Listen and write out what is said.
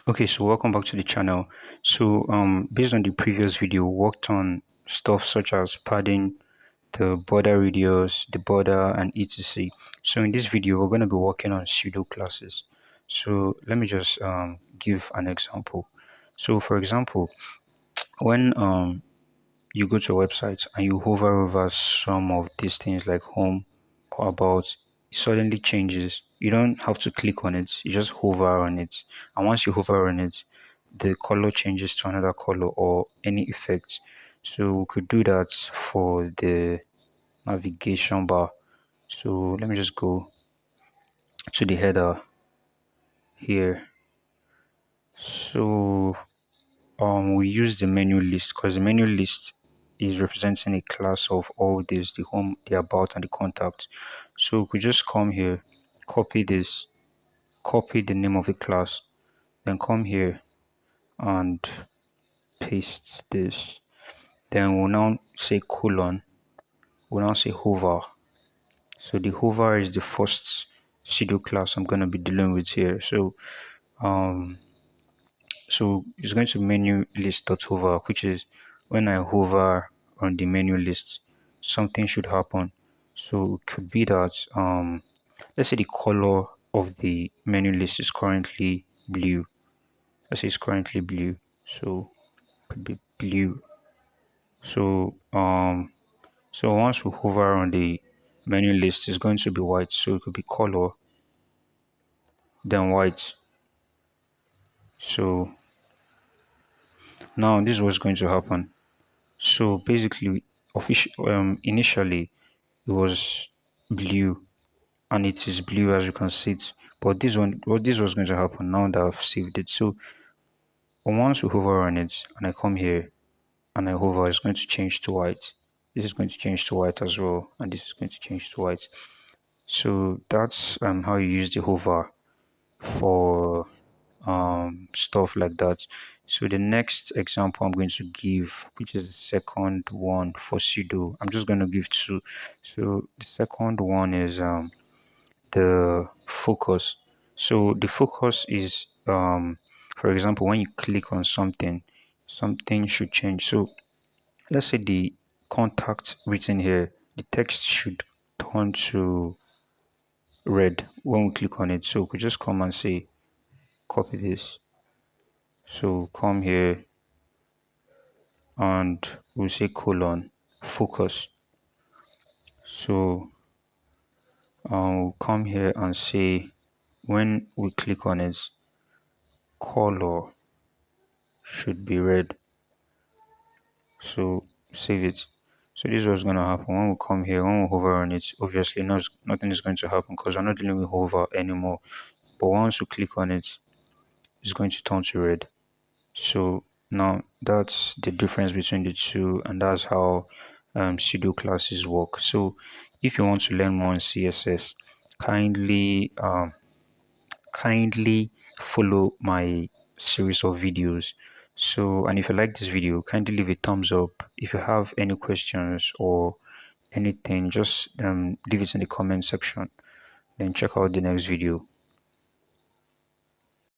Okay, so welcome back to the channel. So based on the previous video, we worked on stuff such as padding, the border radius, the border, and etc. So in this video, we're going to be working on pseudo classes. So let me just give an example. So for example, when you go to a website and you hover over some of these things like home or about, it suddenly changes. You don't have to click on it, you just hover on it. And once you hover on it, the color changes to another color or any effect. So we could do that for the navigation bar. So let me just go to the header here. So we use the menu list because the menu list is representing a class of all this, the home, the about, and the contact. So we could just come here, copy this, copy the name of the class, then come here and paste this. Then we'll now say colon, we'll now say hover. So the hover is the first pseudo class I'm going to be dealing with here. So um so it's going to menu list.hover, which is when I hover on the menu list, something should happen. So it could be that let's say the color of the menu list is currently blue. Let's say it's currently blue. So it could be blue. So so once we hover on the menu list, it's going to be white. So it could be color, then white. So now this is what's going to happen. So basically, initially it was blue, and it is blue as you can see it. But this was going to happen now that I've saved it. So once we hover on it, and I come here, and I hover, it's going to change to white. This is going to change to white as well, and this is going to change to white. So that's how you use the hover for stuff like that. So the next example I'm going to give, which is the second one for pseudo, I'm just going to give two. So the second one is the focus. So the focus is for example, when you click on something, something should change. So let's say the contact written here, the text should turn to red when we click on it. So we could just come and say copy this. So come here and we'll say colon focus. So we'll come here and say when we click on it, color should be red. So save it. So this is what's going to happen when we come here. When we hover on it, obviously nothing is going to happen because we're not dealing with hover anymore. But once we click on it, it's going to turn to red. So now that's the difference between the two, and that's how pseudo classes work. So if you want to learn more on CSS, kindly follow my series of videos. So, and if you like this video, kindly leave a thumbs up. If you have any questions or anything, just leave it in the comment section, then check out the next video.